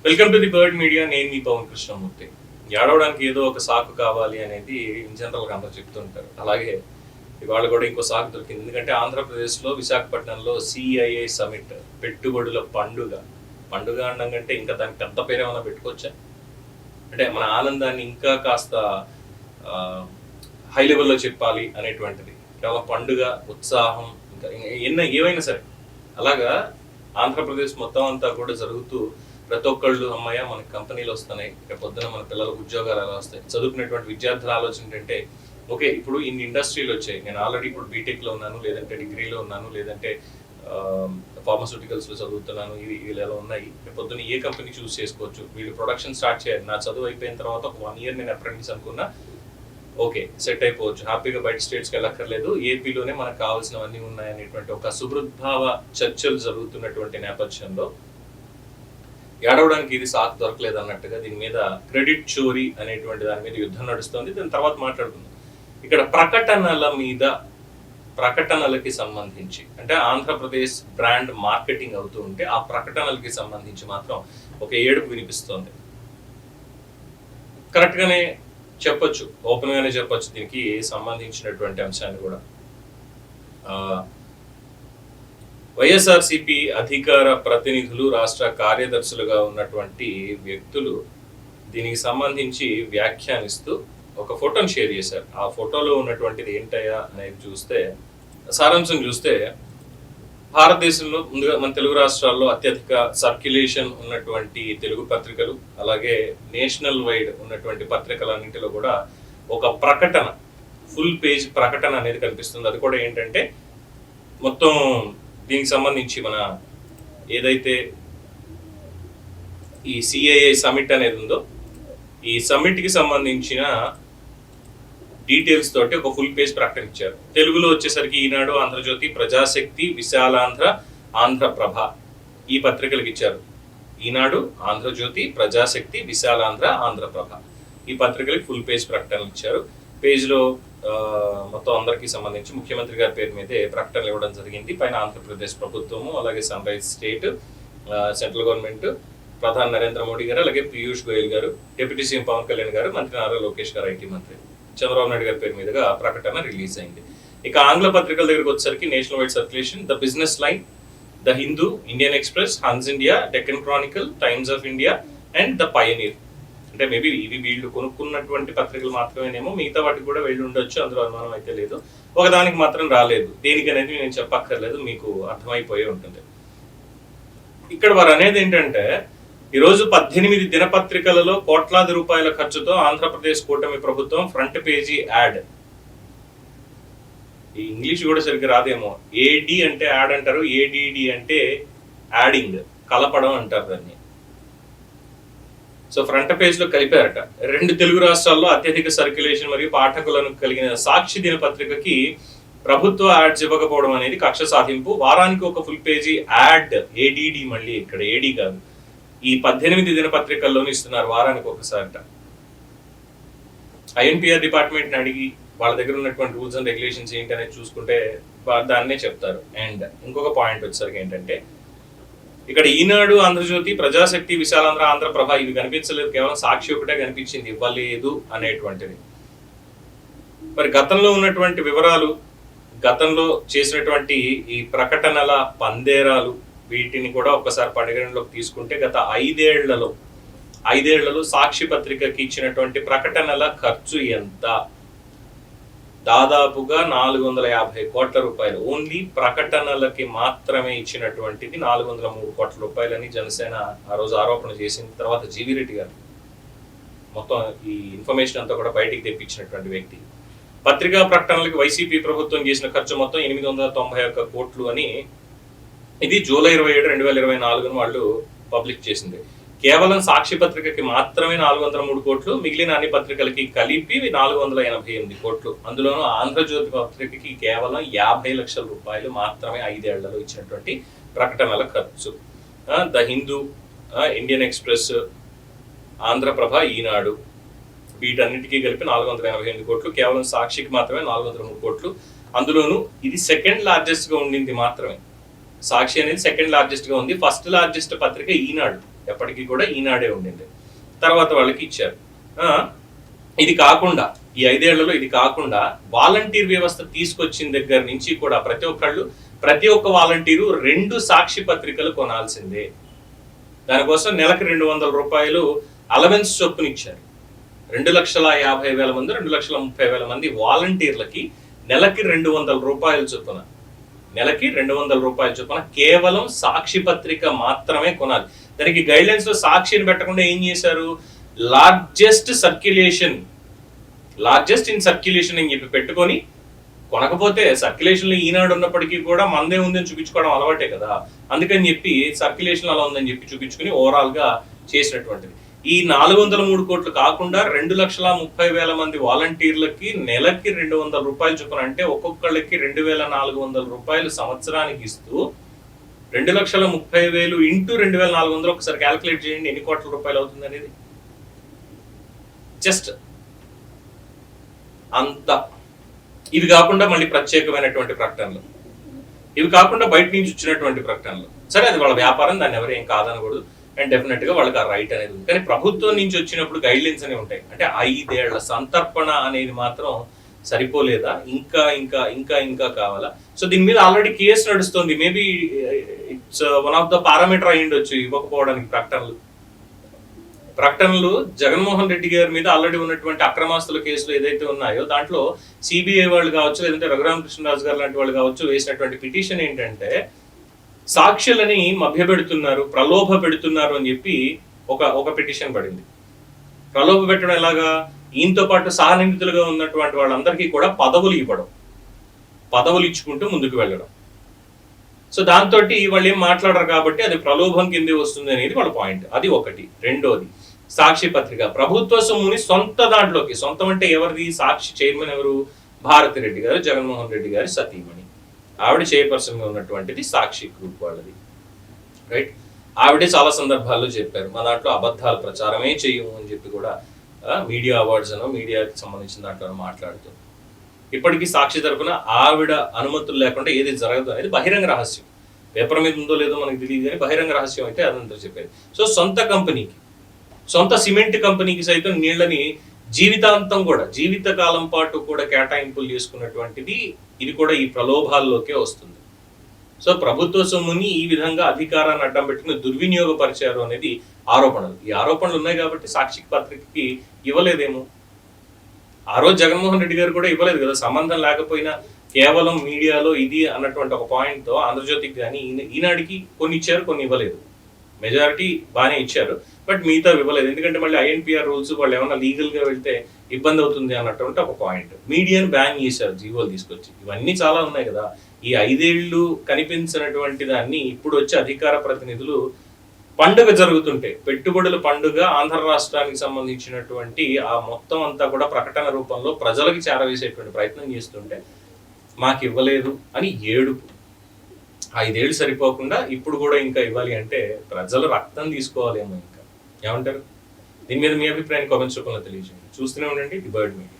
Welcome to the bird media. నేను మీ పవన్ కృష్ణమూర్తి. ఏడవడానికి ఏదో ఒక సాకు కావాలి అనేది ఇన్ జనరల్గా అందరూ చెప్తుంటారు. అలాగే ఇవాళ కూడా ఇంకో సాకు దొరికింది. ఎందుకంటే ఆంధ్రప్రదేశ్లో విశాఖపట్నంలో సిఐఐ సమిట్ పెట్టుబడుల పండుగ అనడంటే ఇంకా దానికి పెద్ద పేరు ఏమైనా పెట్టుకోవచ్చా? అంటే మన ఆనందాన్ని ఇంకా కాస్త హై లెవెల్లో చెప్పాలి అనేటువంటిది. కేవలం పండుగ, ఉత్సాహం, ఇంకా ఏవైనా సరే అలాగా ఆంధ్రప్రదేశ్ మొత్తం అంతా కూడా జరుగుతూ ప్రతి ఒక్కళ్ళు అమ్మాయ మనకి కంపెనీలు వస్తున్నాయి, రేపు పొద్దున మన పిల్లలకు ఉద్యోగాలు ఎలా వస్తాయి, చదువుకునేటువంటి విద్యార్థుల ఆలోచన ఏంటంటే ఓకే ఇప్పుడు ఇన్ని ఇండస్ట్రీలు వచ్చాయి, నేను ఆల్రెడీ ఇప్పుడు బీటెక్లో ఉన్నాను, లేదంటే డిగ్రీలో ఉన్నాను, లేదంటే ఫార్మస్యూటికల్స్లో చదువుతున్నాను, ఇవి ఎలా ఉన్నాయి, రేపు పొద్దున ఏ కంపెనీ చూస్ చేసుకోవచ్చు, వీళ్ళు ప్రొడక్షన్ స్టార్ట్ చేయాలి, నా చదువు అయిపోయిన తర్వాత ఒక 1 year నేను అప్రెంటిస్ అనుకున్నా ఓకే సెట్ అయిపోవచ్చు, హ్యాపీగా బయట స్టేట్స్కి వెళ్ళక్కర్లేదు, ఏపీలోనే మనకు కావాల్సినవన్నీ ఉన్నాయనేటువంటి ఒక సుహృద్భావ చర్చలు జరుగుతున్నటువంటి నేపథ్యంలో ఏడవడానికి ఇది సాకు దొరకలేదు అన్నట్టుగా దీని మీద క్రెడిట్ చోరీ అనేటువంటి దాని మీద యుద్ధం నడుస్తుంది. దాని తర్వాత మాట్లాడుకుందాం. ఇక్కడ ప్రకటనలకి సంబంధించి అంటే ఆంధ్రప్రదేశ్ బ్రాండ్ మార్కెటింగ్ అవుతూ ఉంటే ఆ ప్రకటనలకి సంబంధించి మాత్రం ఒక ఏడుపు వినిపిస్తోంది. కరెక్ట్ గానే చెప్పొచ్చు, ఓపెన్ గానే చెప్పొచ్చు దీనికి సంబంధించినటువంటి అంశాన్ని కూడా. వైఎస్ఆర్సీపీ అధికార ప్రతినిధులు, రాష్ట్ర కార్యదర్శులుగా ఉన్నటువంటి వ్యక్తులు దీనికి సంబంధించి వ్యాఖ్యానిస్తూ ఒక ఫోటోని షేర్ చేశారు. ఆ ఫోటోలో ఉన్నటువంటిది ఏంటయ్యా అనేది చూస్తే, సారాంశం చూస్తే, భారతదేశంలో ముందుగా మన తెలుగు రాష్ట్రాల్లో అత్యధిక సర్క్యులేషన్ ఉన్నటువంటి తెలుగు పత్రికలు, అలాగే నేషనల్ వైడ్ ఉన్నటువంటి పత్రికలన్నింటిలో కూడా ఒక ప్రకటన, ఫుల్ పేజ్ ప్రకటన అనేది కనిపిస్తుంది. అది కూడా ఏంటంటే మొత్తం దీనికి సంబంధించి మన ఏదైతే ఈ సిఐఐ సమిట్ అనేది ఉందో ఈ సమిట్కి సంబంధించిన డీటెయిల్స్ తోటి ఒక ఫుల్ పేజ్ ప్రకటన ఇచ్చారు. తెలుగులో వచ్చేసరికి ఈనాడు, ఆంధ్రజ్యోతి, ప్రజాశక్తి, విశాలాంధ్ర, ఆంధ్రప్రభ ఈ పత్రికలకు ఇచ్చారు. ఈనాడు, ఆంధ్రజ్యోతి, ప్రజాశక్తి, విశాలాంధ్ర, ఆంధ్రప్రభ ఈ పత్రికలకు ఫుల్ పేజ్ ప్రకటనలు ఇచ్చారు. పేజ్లో మొత్తం అందరికీ సంబంధించి ముఖ్యమంత్రి గారి పేరు మీదే ప్రకటనలు ఇవ్వడం జరిగింది. పైన ఆంధ్రప్రదేశ్ ప్రభుత్వము, అలాగే sunrise state, central government, ప్రధాని నరేంద్ర మోడీ గారు, అలాగే పీయూష్ గోయల్ గారు, డిప్యూటీ సీఎం పవన్ కళ్యాణ్ గారు, మంత్రి నారా లోకేష్ గారు, ఐటీ మంత్రి చంద్రబాబు నాయుడు గారి పేరు మీదుగా ప్రకటన రిలీజ్ అయింది. ఇక ఆంగ్ల పత్రికల దగ్గరికి వచ్చేసరికి national wide circulation, the Business Line, the Hindu, Indian Express, Hans India, Deccan Chronicle, Times of India and the Pioneer. అంటే మేబీ ఇవి వీళ్ళు కొనుక్కున్నటువంటి పత్రికలు మాత్రమేనేమో, మిగతా వాటికి కూడా వెళ్ళి ఉండొచ్చు, అందులో అనుమానం అయితే లేదు. ఒకదానికి మాత్రం రాలేదు. దేనికి అనేది నేను చెప్పక్కర్లేదు, మీకు అర్థమైపోయే ఉంటుంది. ఇక్కడ వారు అనేది ఏంటంటే ఈరోజు 18 దినపత్రికలలో కోట్లాది రూపాయల ఖర్చుతో ఆంధ్రప్రదేశ్ కూటమి ప్రభుత్వం ఫ్రంట్ పేజీ యాడ్, ఈ ఇంగ్లీష్ కూడా సరిగ్గా రాదేమో, ఏడి అంటే యాడ్ అంటారు, ఏడిడి అంటే యాడింగ్, కలపడం అంటారు దాన్ని. సో ఫ్రంట్ పేజ్ లో కలిపారట. 2 తెలుగు రాష్ట్రాల్లో అత్యధిక సర్క్యులేషన్ మరియు పాఠకులను కలిగిన సాక్షి దినపత్రికకి ప్రభుత్వ యాడ్స్ ఇవ్వకపోవడం అనేది కక్ష సాధింపు. వారానికి ఒక ఫుల్ పేజీ యాడ్, ఏడిడి, మళ్ళీ ఇక్కడ ఏడి కాదు, ఈ 18 దినపత్రికల్లోనే ఇస్తున్నారు వారానికి ఒకసారిట. ఐఎన్పిఆర్ డిపార్ట్మెంట్ ని అడిగి వాళ్ళ దగ్గర ఉన్నటువంటి రూల్స్ అండ్ రెగ్యులేషన్స్ ఏంటి అనేది చూసుకుంటే దాన్నే చెప్తారు. అండ్ ఇంకొక పాయింట్ వచ్చేసరికి ఏంటంటే ఇక్కడ ఈనాడు, ఆంధ్రజ్యోతి, ప్రజాశక్తి, విశాలాంధ్ర, ఆంధ్రప్రభ ఇవి కనిపించలేదు, కేవలం సాక్షి ఒకటే కనిపించింది, ఇవ్వలేదు అనేటువంటిది. మరి గతంలో ఉన్నటువంటి వివరాలు, గతంలో చేసినటువంటి ఈ ప్రకటనల పందేరాలు, వీటిని కూడా ఒక్కసారి పరిగణలోకి తీసుకుంటే గత 5 ఏళ్లలో సాక్షి పత్రికకి ఇచ్చినటువంటి ప్రకటనల ఖర్చు ఎంత? దాదాపుగా 450 కోట్ల రూపాయలు. ఓన్లీ ప్రకటనలకి మాత్రమే ఇచ్చినటువంటిది 403 కోట్ల రూపాయలని జనసేన ఆ రోజు ఆరోపణ చేసిన తర్వాత జీవీ రెడ్డి గారు మొత్తం ఈ ఇన్ఫర్మేషన్ అంతా కూడా బయటికి తెప్పించినటువంటి వ్యక్తి. పత్రికా ప్రకటనలకి వైసీపీ ప్రభుత్వం చేసిన ఖర్చు మొత్తం 891 కోట్లు అని ఇది జూలై 27, 2024 వాళ్ళు పబ్లిష్ చేసింది. కేవలం సాక్షి పత్రికకి మాత్రమే 403 కోట్లు, మిగిలిన అన్ని పత్రికలకి కలిపి 488 కోట్లు. అందులోనూ ఆంధ్రజ్యోతి పత్రికకి కేవలం 50 లక్షల రూపాయలు మాత్రమే 5 ఏళ్లలో ఇచ్చినటువంటి ప్రకటనల ఖర్చు. The Hindu, Indian Express, Andhra Prabha, Eenadu వీటన్నిటికీ కలిపి 488 కోట్లు, కేవలం సాక్షికి మాత్రమే 403 కోట్లు. అందులోనూ ఇది సెకండ్ లార్జెస్ట్ గా ఉండింది మాత్రమే. సాక్షి అనేది సెకండ్ లార్జెస్ట్ గా ఉంది. ఫస్ట్ లార్జెస్ట్ పత్రిక ఈనాడు ఎప్పటికీ కూడా ఈనాడే ఉండింది. తర్వాత వాళ్ళకి ఇచ్చారు. ఇది కాకుండా ఈ 5 ఏళ్లలో ఇది కాకుండా వాలంటీర్ వ్యవస్థ తీసుకొచ్చిన దగ్గర నుంచి కూడా ప్రతి ఒక్క వాలంటీరు 2 సాక్షి పత్రికలు కొనాల్సిందే. దానికోసం నెలకు 200 రూపాయలు అలవెన్స్ చొప్పున ఇచ్చారు. 2,50,000 మంది 2,30,000 మంది వాలంటీర్లకి నెలకి 200 రూపాయల చొప్పున కేవలం సాక్షి పత్రిక మాత్రమే కొనాలి. దానికి గైడ్ లైన్స్ లో సాక్షిని పెట్టకుండా ఏం చేశారు, లార్జెస్ట్ ఇన్ సర్క్యులేషన్ అని చెప్పి పెట్టుకొని, కొనకపోతే సర్క్యులేషన్ లో ఈనాడు ఉన్నప్పటికీ కూడా మందే ఉందని చూపించుకోవడం అలవాటే కదా, అందుకని చెప్పి సర్క్యులేషన్ అలా ఉందని చెప్పి చూపించుకుని ఓవరాల్ గా చేసినటువంటిది. ఈ 403 కోట్లు కాకుండా 2,30,000 మంది వాలంటీర్లకి నెలకి 200 రూపాయలు చొప్పున, అంటే ఒక్కొక్కళ్ళకి 2,400 రూపాయలు సంవత్సరానికి ఇస్తూ 2,30,000 ఇంటూ 2,400 ఒకసారి క్యాల్కులేట్ చేయండి ఎన్ని కోట్ల రూపాయలు అవుతుంది అనేది. జస్ట్ అంత. ఇవి కాకుండా మళ్ళీ ప్రత్యేకమైనటువంటి ప్రకటనలు, ఇవి కాకుండా బయట నుంచి వచ్చినటువంటి ప్రకటనలు. సరే, అది వాళ్ళ వ్యాపారం, దాన్ని ఎవరేం కాదనకూడదు, అండ్ డెఫినెట్ గా వాళ్ళకి ఆ రైట్ అనేది ఉంది. కానీ ప్రభుత్వం నుంచి వచ్చినప్పుడు గైడ్ లైన్స్ అనేవి ఉంటాయి. అంటే 5 ఏళ్ల సంతర్పణ అనేది మాత్రం సరిపోలేదా, ఇంకా ఇంకా ఇంకా ఇంకా కావాలా? సో దీని మీద ఆల్రెడీ కేసు నడుస్తుంది. Maybe it's one of the parameter అయి ఉండొచ్చు ఇవ్వకపోవడానికి ప్రకటనలు. జగన్మోహన్ రెడ్డి గారి మీద ఆల్రెడీ ఉన్నటువంటి అక్రమాస్తుల కేసులు ఏదైతే ఉన్నాయో దాంట్లో సిబిఐ వాళ్ళు కావచ్చు, లేదంటే రఘురామకృష్ణరాజు గారు లాంటి వాళ్ళు కావచ్చు వేసినటువంటి పిటిషన్ ఏంటంటే, సాక్షులని మభ్యపెడుతున్నారు, ప్రలోభ పెడుతున్నారు అని చెప్పి ఒక పిటిషన్ పడింది. ప్రలోభ పెట్టడం ఎలాగా, ఈయనతో పాటు సహనిందితులుగా ఉన్నటువంటి వాళ్ళందరికీ కూడా పదవులు ఇచ్చుకుంటూ ముందుకు వెళ్ళడం. సో దాంతో వాళ్ళు ఏం మాట్లాడరు కాబట్టి అది ప్రలోభం కిందే వస్తుంది అనేది వాళ్ళ పాయింట్. అది ఒకటి. రెండోది, సాక్షి పత్రిక ప్రభుత్వ సొమ్ముని సొంత దాంట్లోకి, సొంతం అంటే ఎవరిది, సాక్షి చైర్మన్ ఎవరు, భారతి రెడ్డి గారు, జగన్మోహన్ రెడ్డి గారి సతీమణి, ఆవిడ చైర్పర్సన్ గా ఉన్నటువంటిది సాక్షి గ్రూప్ వాళ్ళది, రైట్. ఆవిడే చాలా సందర్భాల్లో చెప్పారు, మా దాంట్లో అబద్ధాలు ప్రచారమే చేయము అని చెప్పి కూడా మీడియా అవార్డ్స్ అనో మీడియాకి సంబంధించిన దాంట్లో మాట్లాడుతూ, ఇప్పటికీ సాక్షి తరఫున ఆవిడ అనుమతులు లేకుండా ఏది జరగదు అనేది బహిరంగ రహస్యం. పేపర్ మీద ఉందో లేదో మనకు తెలియదు, కానీ బహిరంగ రహస్యం అయితే అదంతా చెప్పేది. సో సొంత కంపెనీకి, సొంత సిమెంట్ కంపెనీకి సైతం నీళ్ళని జీవితాంతం కూడా, జీవితకాలం పాటు కూడా కేటాయింపులు చేసుకున్నటువంటిది. ఇది కూడా ఈ ప్రలోభాల్లోకే వస్తుంది. సో ప్రభుత్వ సొమ్ముని ఈ విధంగా అధికారాన్ని అడ్డం పెట్టుకుని దుర్వినియోగపరిచారు అనేది ఆరోపణలు. ఈ ఆరోపణలు ఉన్నాయి కాబట్టి సాక్షి పత్రికకి ఇవ్వలేదేమో. ఆ రోజు జగన్మోహన్ రెడ్డి గారు కూడా ఇవ్వలేదు కదా, సంబంధం లేకపోయినా కేవలం మీడియాలో ఇది అన్నటువంటి ఒక పాయింట్తో ఆంధ్రజ్యోతికి కానీ ఈనాడికి కొన్ని ఇచ్చారు, కొన్ని ఇవ్వలేదు. మెజారిటీ బాగానే ఇచ్చారు, బట్ మిగతా ఇవ్వలేదు. ఎందుకంటే మళ్ళీ ఐఎన్పిఆర్ రూల్స్ వాళ్ళు ఏమన్నా లీగల్ గా వెళ్తే ఇబ్బంది అవుతుంది అన్నటువంటి ఒక పాయింట్. మీడియాను బ్యాన్ చేశారు జీవోలు తీసుకొచ్చి. ఇవన్నీ చాలా ఉన్నాయి కదా. ఈ 5 ఏళ్ళు కనిపించినటువంటి దాన్ని ఇప్పుడు వచ్చి అధికార ప్రతినిధులు పండుగ జరుగుతుంటే, పెట్టుబడుల పండుగ ఆంధ్ర రాష్ట్రానికి సంబంధించినటువంటి ఆ మొత్తం అంతా కూడా ప్రకటన రూపంలో ప్రజలకు చేరవేసేటువంటి ప్రయత్నం చేస్తుంటే మాకు ఇవ్వలేదు అని ఏడుపు. 5 ఏళ్ళు సరిపోకుండా ఇప్పుడు కూడా ఇంకా ఇవ్వాలి అంటే ప్రజలు రక్తం తీసుకోవాలేమో ఇంకా. ఏమంటారు? దీని మీద మీ అభిప్రాయాన్ని కామెంట్స్ రూపంలో తెలియజేయండి. చూస్తూనే ఉండండి ది బర్డ్ మీడియా.